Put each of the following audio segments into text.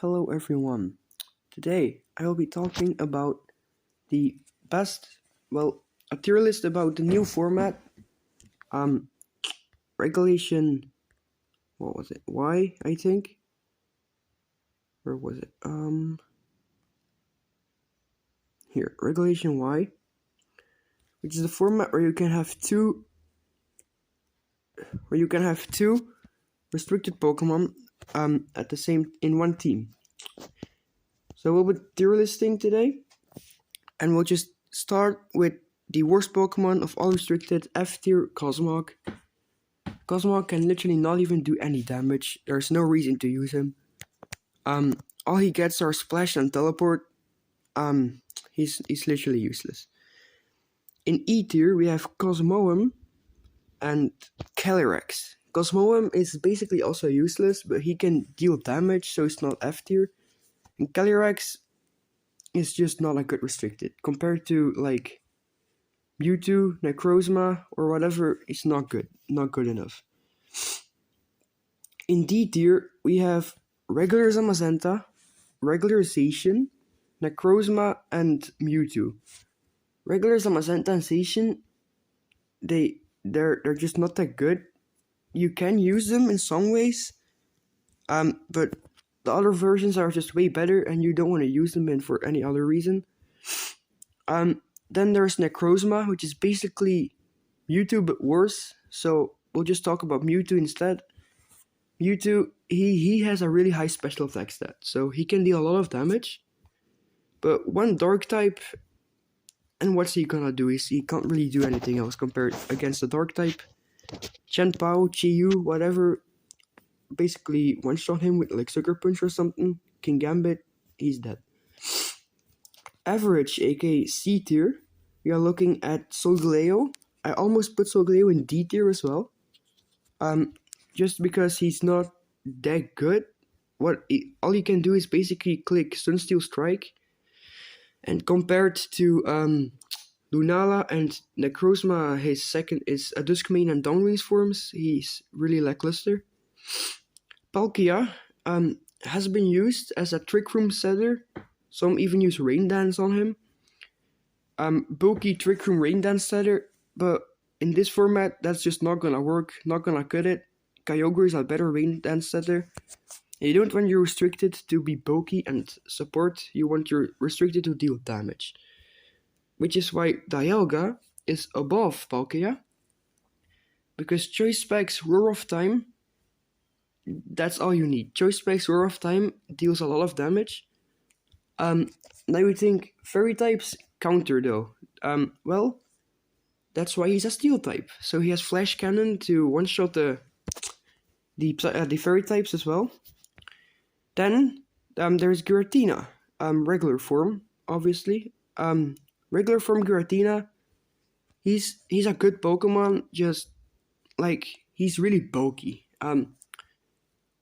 Hello everyone. Today I will be talking about the a tier list about the new format. Regulation, what was it? Y, I think. Where was it? Here, Regulation Y, which is the format where you can have two restricted Pokemon at the same in one team. So we'll be tier listing today, and we'll just start with the worst Pokemon of all restricted, F tier Cosmog. Cosmog can literally not even do any damage. There's no reason to use him. All he gets are Splash and Teleport. He's literally useless. In E tier we have Cosmoem and Calyrex. Cosmoem is basically also useless, but he can deal damage, so it's not F tier. And Calyrex is just not a good restricted. Compared to like Mewtwo, Necrozma, or whatever, it's not good. Not good enough. In D tier, we have regular Zamazenta, regular Zacian, Necrozma, and Mewtwo. Regular Zamazenta and Zacian, they're just not that good. You can use them in some ways, but the other versions are just way better, and you don't want to use them in for any other reason. Then there's Necrozma, which is basically Mewtwo but worse. So we'll just talk about Mewtwo instead. Mewtwo, he has a really high special attack stat, so he can deal a lot of damage. But one dark type, and what's he gonna do? He can't really do anything else compared against the dark type. Chien-Pao, Chi-Yu, whatever, basically one-shot him with like Sucker Punch or something. Kingambit, he's dead. Average, aka C tier, we are looking at Solgaleo. I almost put Solgaleo in D tier as well. Just because he's not that good. All he can do is basically click Sunsteel Strike. And compared to Lunala and Necrozma, his second is a Duskmane and Dawnwings forms. He's really lackluster. Palkia has been used as a Trick Room setter. Some even use Rain Dance on him. Bulky Trick Room Rain Dance setter, but in this format, that's just not gonna work, not gonna cut it. Kyogre is a better Rain Dance setter. You don't want your restricted to be bulky and support, you want your restricted to deal damage. Which is why Dialga is above Palkia. Because Choice Specs Roar of Time, that's all you need. Choice Specs Roar of Time deals a lot of damage. Now you think Fairy types counter though. Well, that's why he's a Steel type. So he has Flash Cannon to one-shot the Fairy types as well. Then there's Giratina, regular form, obviously. Regular form Giratina, he's a good Pokemon, just like he's really bulky. One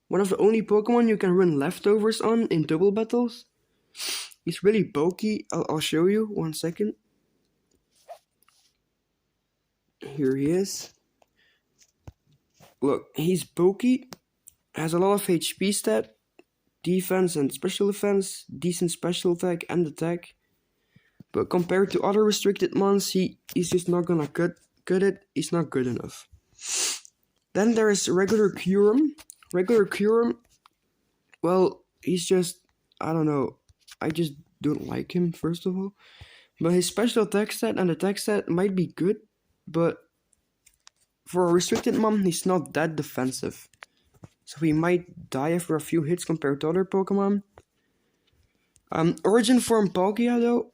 of the only Pokemon you can run leftovers on in double battles. He's really bulky. I'll show you 1 second. Here he is. Look, he's bulky, has a lot of HP stat, defense and special defense, decent special attack and attack. But compared to other restricted mons, he's just not gonna cut it. He's not good enough. Then there is regular Kyurem. Regular Kyurem, well, he's just, I don't know. I just don't like him, first of all. But his special attack stat and attack stat might be good, but for a restricted mon, he's not that defensive. So he might die after a few hits compared to other Pokemon. Origin form Palkia though,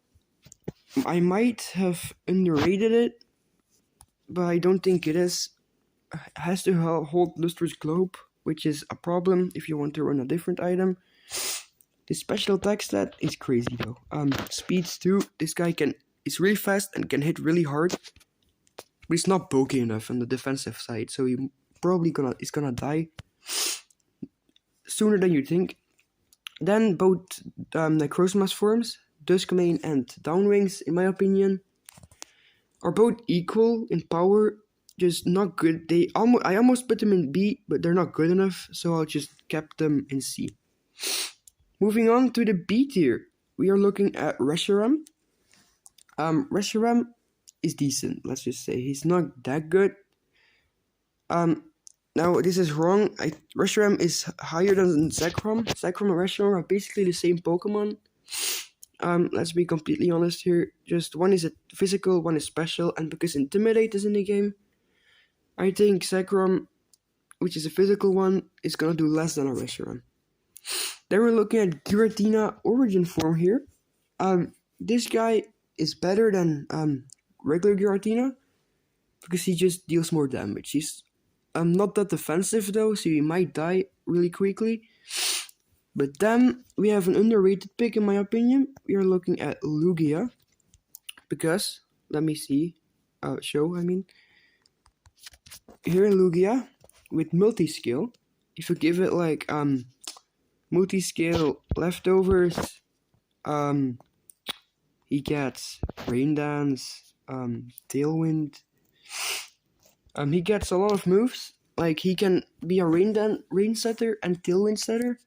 I might have underrated it, but I don't think it is. It has to hold Lustrous Globe, which is a problem if you want to run a different item. The special attack stat is crazy though. Speeds too. This guy is really fast and can hit really hard, but he's not bulky enough on the defensive side, so he probably is gonna die sooner than you think. Then both Necrozma's forms, Duskmane and Dawnwings, in my opinion, are both equal in power, just not good. I almost put them in B, but they're not good enough, so I'll just keep them in C. Moving on to the B tier, we are looking at Reshiram. Reshiram is decent, let's just say. He's not that good. Now this is wrong. Reshiram is higher than Zekrom. Zekrom and Reshiram are basically the same Pokemon. Let's be completely honest here. Just one is a physical, one is special, and because Intimidate is in the game, I think Zekrom, which is a physical one, is gonna do less than a Reshiram. Then we're looking at Giratina Origin Form here. This guy is better than regular Giratina because he just deals more damage. He's not that defensive though, so he might die really quickly. But then we have an underrated pick in my opinion. We are looking at Lugia because, let me see, here Lugia with multi-skill. If you give it like multi-scale leftovers, he gets Rain Dance, Tailwind. He gets a lot of moves. Like he can be a rain setter and Tailwind setter,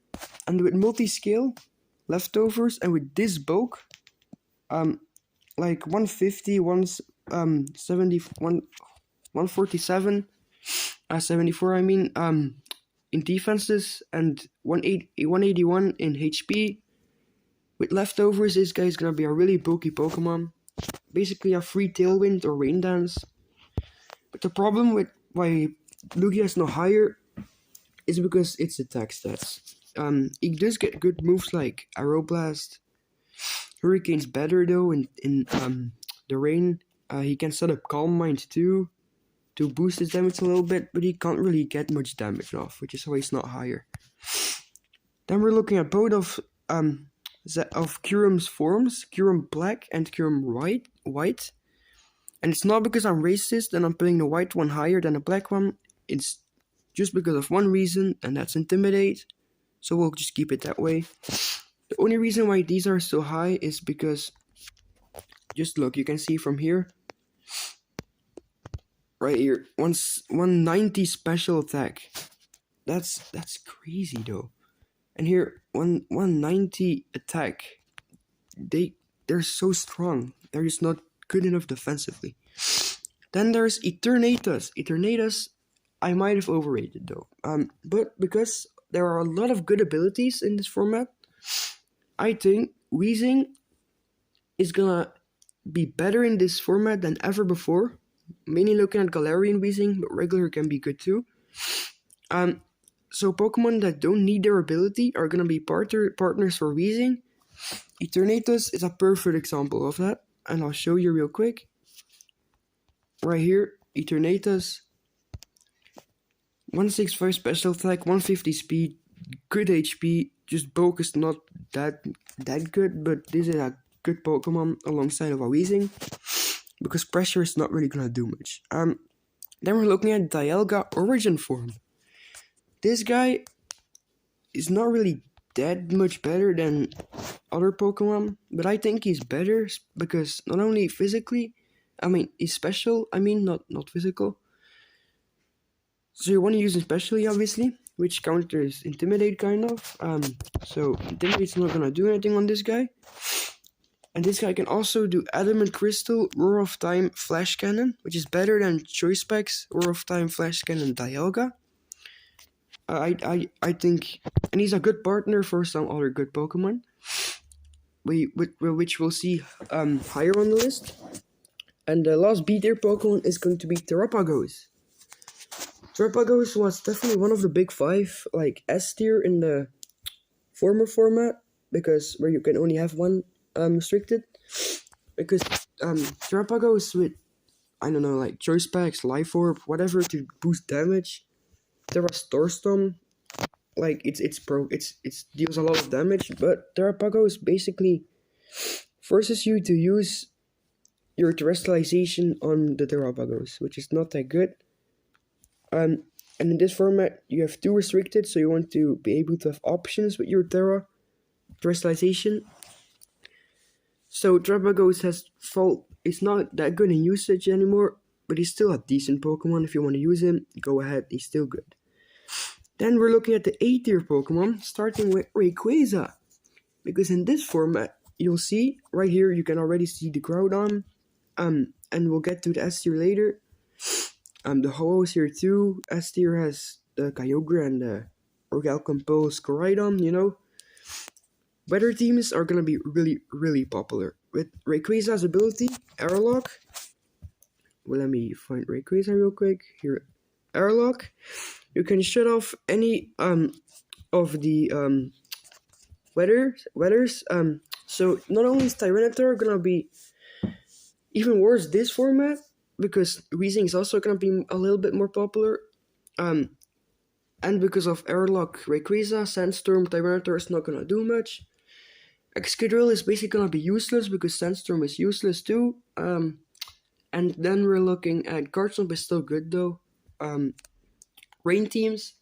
and with multi-scale leftovers and with this bulk, like 150, 170, 147, 74. I mean, in defenses and 181 in HP. With leftovers, this guy is gonna be a really bulky Pokemon. Basically a free Tailwind or Rain Dance. But the problem with why Lugia is not higher is because its attack stats. He does get good moves like Aeroblast. Hurricane's better though in the rain. He can set up Calm Mind too to boost his damage a little bit, but he can't really get much damage off, which is why he's not higher. Then we're looking at both of Kyurem's forms, Kyurem Black and Kyurem White. And it's not because I'm racist and I'm putting the white one higher than the black one. It's just because of one reason, and that's Intimidate. So we'll just keep it that way. The only reason why these are so high is because, just look, you can see from here, right here, 190 special attack. That's crazy though. And here, 190 attack. They're so strong. They're just not good enough defensively. Then there's Eternatus. Eternatus, I might have overrated though. But because there are a lot of good abilities in this format, I think Weezing is gonna be better in this format than ever before. Mainly looking at Galarian Weezing, but regular can be good too. So Pokemon that don't need their ability are gonna be partners for Weezing. Eternatus is a perfect example of that, and I'll show you real quick. Right here, Eternatus, 165 special attack, 150 speed, good HP. Just bulk is not that good, but this is a good Pokemon alongside of a Weezing, because pressure is not really gonna do much. Then we're looking at Dialga Origin Form. This guy is not really that much better than other Pokemon, but I think he's better because not only physically, he's special, not physical. So you want to use him specially, obviously, which counters Intimidate, kind of. So Intimidate's not gonna do anything on this guy. And this guy can also do Adamant Crystal, Roar of Time, Flash Cannon, which is better than Choice Specs, Roar of Time, Flash Cannon, Dialga. I think, and he's a good partner for some other good Pokemon, which we'll see higher on the list. And the last B tier Pokemon is going to be Terapagos. Terapagos was definitely one of the big five, like S tier in the former format, because where you can only have one restricted. Because Terapagos with, like Choice Packs, Life Orb, whatever to boost damage. Storm, like it deals a lot of damage, but Terapagos basically forces you to use your terrestrialization on the Terapagos, which is not that good. And in this format, you have two restricted, so you want to be able to have options with your terrestrialization. So Terapagos it's not that good in usage anymore, but he's still a decent Pokemon. If you want to use him, go ahead, he's still good. Then we're looking at the A tier Pokemon, starting with Rayquaza. because in this format, you'll see right here, you can already see the Groudon, and we'll get to the S tier later. The Ho-Oh is here too. S tier has the Kyogre and the Orgal Pulse Koraidon, you know. Weather teams are gonna be really popular. With Rayquaza's ability, Airlock. Well, let me find Rayquaza real quick. Here, Airlock. You can shut off any of the weathers. So not only is Tyranitar gonna be even worse this format, because Weezing is also gonna be a little bit more popular. And because of Airlock, Rayquaza, Sandstorm, Tyranitar is not gonna do much. Excadrill is basically gonna be useless because Sandstorm is useless too. And then we're looking at Garchomp is still good though. Rain teams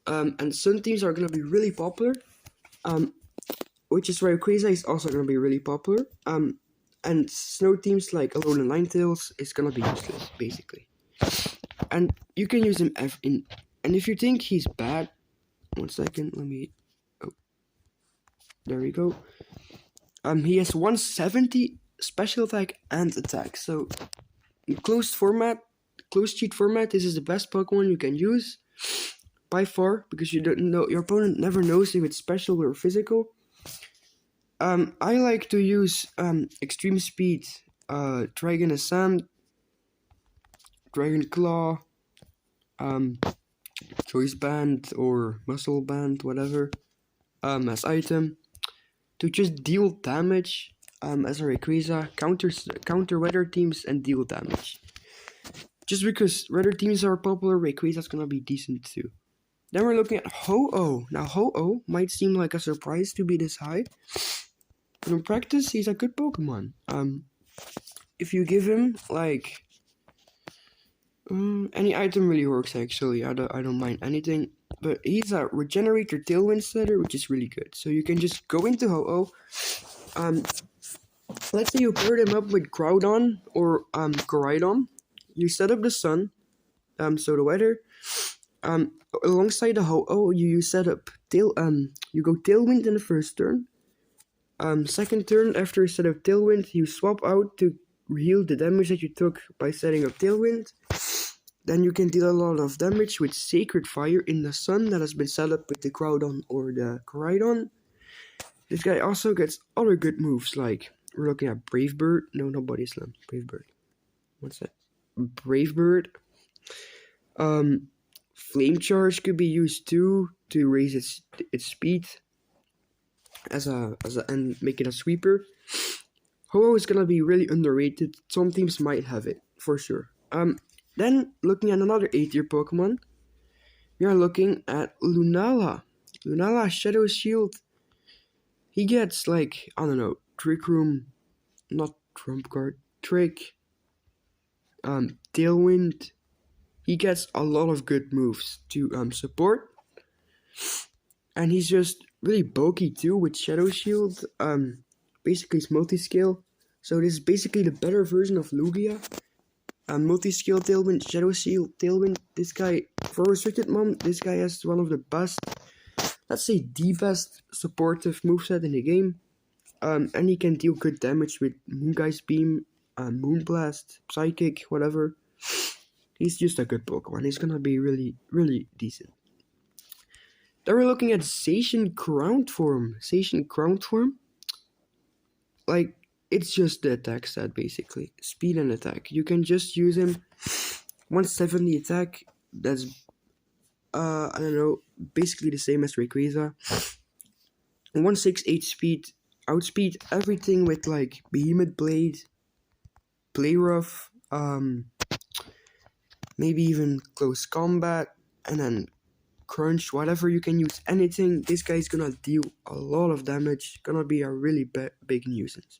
and Sun teams are gonna be really popular. Which is why Rayquaza is also gonna be really popular. And snow teams like Alolan and Ninetales is gonna be useless basically. And you can use him in. And if you think he's bad, 1 second, let me. Oh, there we go. He has 170 special attack and attack. So in closed cheat format, this is the best Pokemon you can use by far, because you don't know, your opponent never knows if it's special or physical. I like to use Extreme Speed, Dragon Ascent, Dragon Claw, Choice Band or Muscle Band, whatever, as item to just deal damage as a Rayquaza, counter weather teams and deal damage. Just because weather teams are popular, Rayquaza's gonna be decent too. Then we're looking at Ho-Oh. Now Ho-Oh might seem like a surprise to be this high, but in practice he's a good Pokemon. If you give him like any item really works actually. I don't mind anything. But he's a Regenerator Tailwind setter, which is really good. So you can just go into Ho-Oh. Let's say you paired him up with Groudon or Koraidon. You set up the sun, so the weather. Alongside the Ho-Oh, you set up you go Tailwind in the first turn. Second turn, after you set up Tailwind, you swap out to heal the damage that you took by setting up Tailwind. Then you can deal a lot of damage with Sacred Fire in the sun that has been set up with the Groudon or the Koraidon. This guy also gets other good moves, like we're looking at Brave Bird. No, not Body Slam. Brave Bird. What's that? Brave Bird. Flame Charge could be used too to raise its speed and make it a sweeper. Ho-Oh is gonna be really underrated. Some teams might have it for sure. Then looking at another A tier Pokemon, we are looking at Lunala. Lunala Shadow Shield. He gets like, I don't know, Trick Room, not Trump Card, Trick, Tailwind. He gets a lot of good moves to support. And he's just really bulky too with Shadow Shield. Basically it's multi-scale. So this is basically the better version of Lugia. Multi-scale Tailwind, Shadow Shield, Tailwind. This guy, for Restricted Mom, this guy has one of the best, let's say the best supportive moveset in the game. And he can deal good damage with Moongeist Beam, Moonblast, Psychic, whatever. He's just a good Pokemon. He's gonna be really decent. Then we're looking at Zacian Ground Form. Zacian Ground Form, like, it's just the attack stat basically. Speed and attack. You can just use him 170 attack. That's I don't know, basically the same as Rayquaza. 168 speed. Outspeed everything with like Behemoth Blade, Play Rough, maybe even Close Combat, and then Crunch, whatever. You can use anything. This guy's gonna deal a lot of damage. Gonna be a really big nuisance.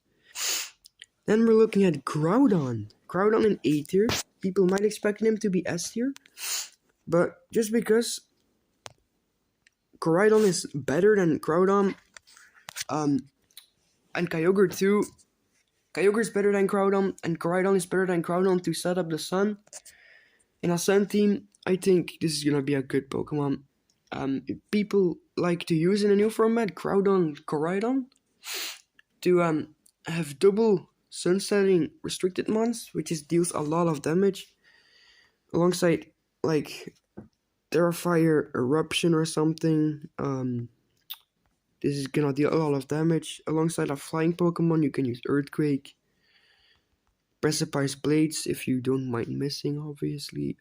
Then we're looking at Groudon. Groudon in A tier. People might expect him to be S tier, but just because Koraidon is better than Groudon, and Kyogre too. Kyogre is better than Groudon, and Koraidon is better than Groudon to set up the sun. In a sun team, I think this is gonna be a good Pokemon. People like to use in a new format, Groudon Koraidon, to have double sunsetting restricted mons, which is deals a lot of damage, alongside like Terrafire Eruption or something. This is gonna deal a lot of damage. Alongside a flying Pokemon, you can use Earthquake, Precipice Blades if you don't mind missing, obviously.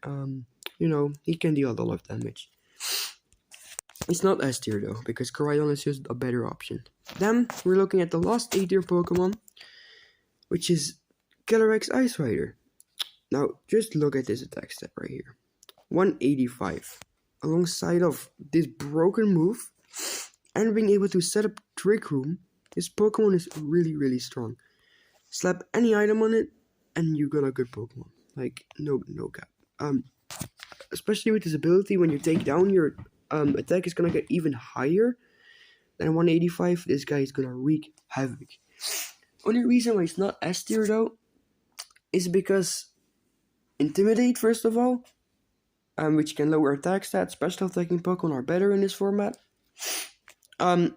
You know, he can deal a lot of damage. It's not S tier though, because Koraidon is just a better option. Then we're looking at the last A tier Pokemon, which is Calyrex Ice Rider. Now, just look at this attack stat right here. 185. Alongside of this broken move, and being able to set up Trick Room, this Pokemon is really strong. Slap any item on it, and you got a good Pokemon. Like, no cap. Especially with this ability, when you take down your attack is gonna get even higher than 185. This guy is gonna wreak havoc. Only reason why it's not S tier though is because Intimidate, first of all, which can lower attack stats. Special attacking Pokemon are better in this format. And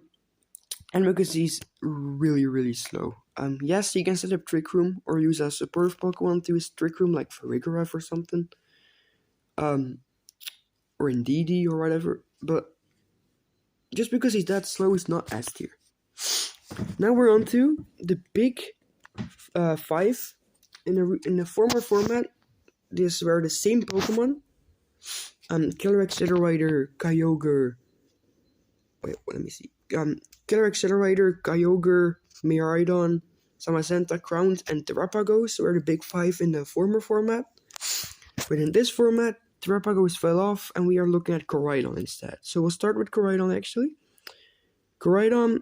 because he's really slow. Yes, you can set up Trick Room or use a support Pokemon to his Trick Room, like Farigiraf or something. Or Indeedee or whatever. But just because he's that slow, he's not S tier. Now we're on to the big 5 in the former format. These were the same Pokemon. Calyrex Rider, Kyogre. Wait, let me see. Calyrex Rider, Kyogre, Miraidon, Zamazenta, Crowns, and Terrapagos were the big 5 in the former format. But in this format, Terrapagos fell off, and we are looking at Koraidon instead. So we'll start with Koraidon actually. Koraidon,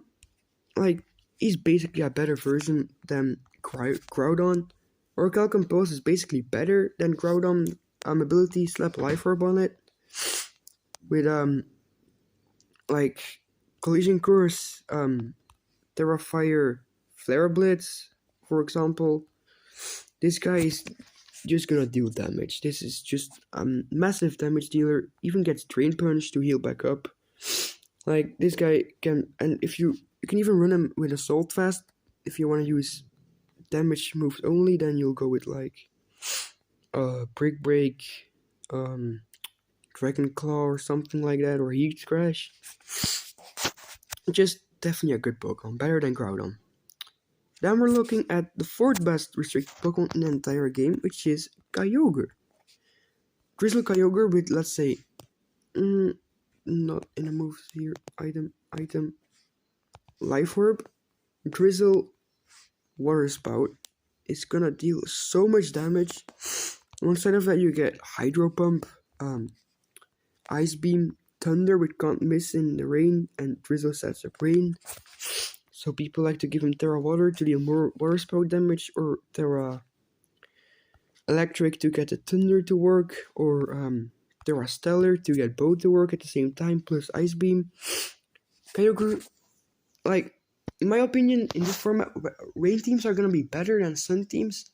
like, he's basically a better version than Groudon. Orcal Compose is basically better than Groudon ability, slap Life Orb on it. With like Collision Course, Terrafire, Flare Blitz, for example. This guy is just gonna deal damage. This is just a massive damage dealer. Even gets Drain Punch to heal back up. Like, this guy can, and if you can even run him with Assault Fast. If you want to use damage moves only, then you'll go with like Brick Break, Dragon Claw or something like that, or Heat Crash. Just definitely a good Pokemon, better than Groudon. Then we're looking at the 4th best restricted Pokemon in the entire game, which is Kyogre. Drizzle Kyogre with, let's say, not in a moves here, item, Life Orb, Drizzle, Water Spout. It's gonna deal so much damage. Alongside of that, you get Hydro Pump, Ice Beam, Thunder, which can't miss in the rain, and Drizzle sets up rain. So people like to give him Terra Water to deal more Water Spout damage, or Terra Electric to get the Thunder to work, or Terra Stellar to get both to work at the same time, plus Ice Beam. Kyogre, like, in my opinion, in this format, rain teams are going to be better than sun teams.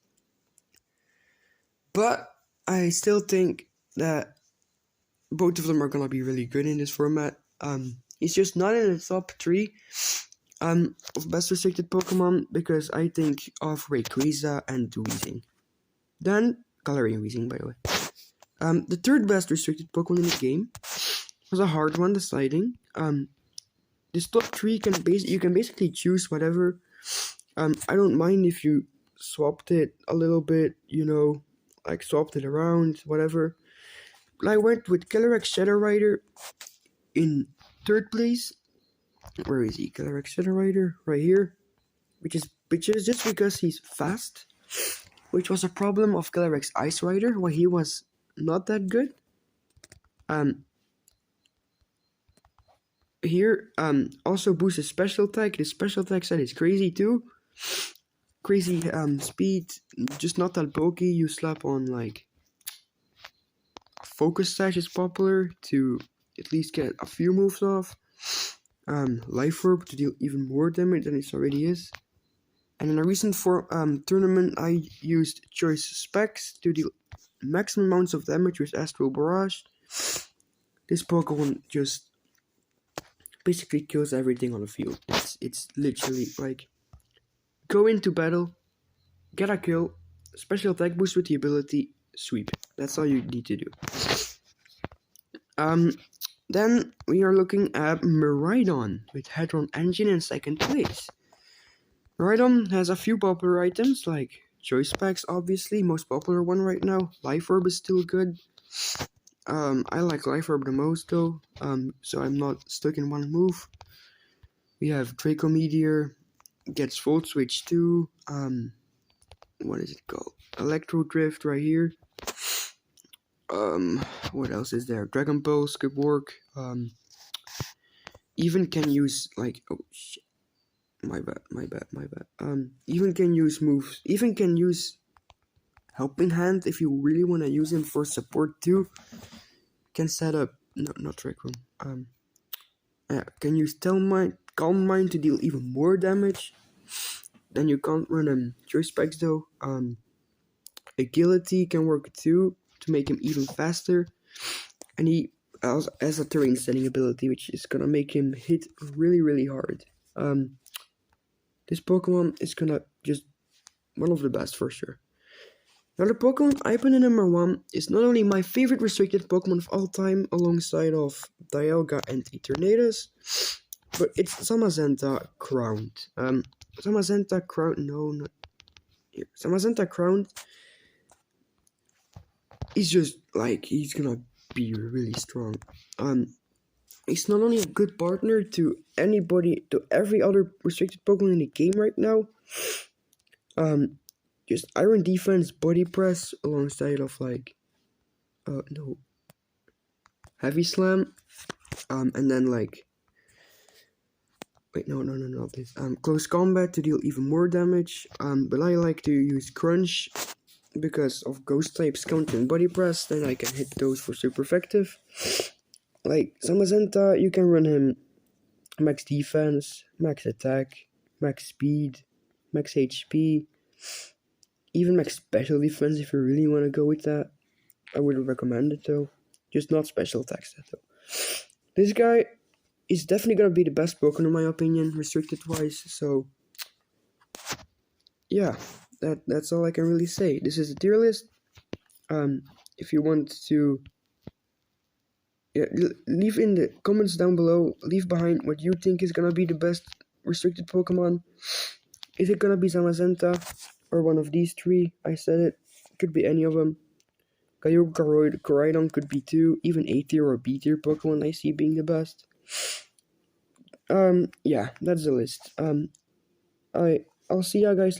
But I still think that both of them are going to be really good in this format. He's just not in the top 3 of best restricted Pokemon, because I think of Rayquaza and Weezing. Then, Galarian Weezing, by the way. The 3rd best restricted Pokemon in the game was a hard one deciding. This top 3 you can basically choose whatever. I don't mind if you swapped it a little bit, you know, like swapped it around, whatever. But I went with Calyrex Shadow Rider in 3rd place. Where is he? Calyrex Shadow Rider, right here. Which is just because he's fast, which was a problem of Calyrex Ice Rider, where he was not that good. Here, also boosts his special attack. His special attack set is crazy too. Crazy speed, just not that bulky. You slap on like Focus Sash is popular to at least get a few moves off. Life Orb to deal even more damage than it already is. And in a recent tournament, I used Choice Specs to deal maximum amounts of damage with Astral Barrage. This Pokemon just basically kills everything on the field. It's literally like go into battle, get a kill, special attack boost with the ability, sweep. That's all you need to do. Then we are looking at Miraidon with Hadron Engine in second place. Miraidon has a few popular items like Choice Packs, obviously, most popular one right now. Life Orb is still good. I like Life Orb the most though, so I'm not stuck in one move. We have Draco Meteor, gets Volt Switch too. What is it called? Electro Drift right here. What else is there? Dragon Pulse could work. Even can use like, oh shit, my bad. Even can use moves. Even can use Helping Hand if you really want to use him for support too. Can set up not Trick Room. Can use Calm Mind to deal even more damage. Then you can't run Choice Specs though. Agility can work too to make him even faster, and he also has a terrain setting ability which is gonna make him hit really hard. This Pokemon is gonna just one of the best for sure. Now the Pokemon I put in number 1 is not only my favorite restricted Pokemon of all time alongside of Dialga and Eternatus, but it's Zamazenta Crowned. Zamazenta Crowned, no, not here. Zamazenta Crowned is just like, he's gonna be really strong. He's not only a good partner to every other restricted Pokemon in the game right now. Just Iron Defense, Body Press alongside of like, Heavy Slam, and then like, wait, no, this. Close Combat to deal even more damage. But I like to use Crunch because of Ghost types countering Body Press. Then I can hit those for super effective. Like Zamazenta, you can run him max defense, max attack, max speed, max HP, even max special defense if you really want to go with that. I wouldn't recommend it though. Just not special attacks though. This guy is definitely gonna be the best Pokemon in my opinion, restricted wise. So yeah, that's all I can really say. This is a tier list. If you want to, yeah, leave in the comments down below. Leave behind what you think is gonna be the best restricted Pokemon. Is it gonna be Zamazenta or one of these three? I said it. Could be any of them. Kyogre, Koraidon could be too. Even A tier or B tier Pokemon I see being the best. Yeah, that's the list. I'll see ya guys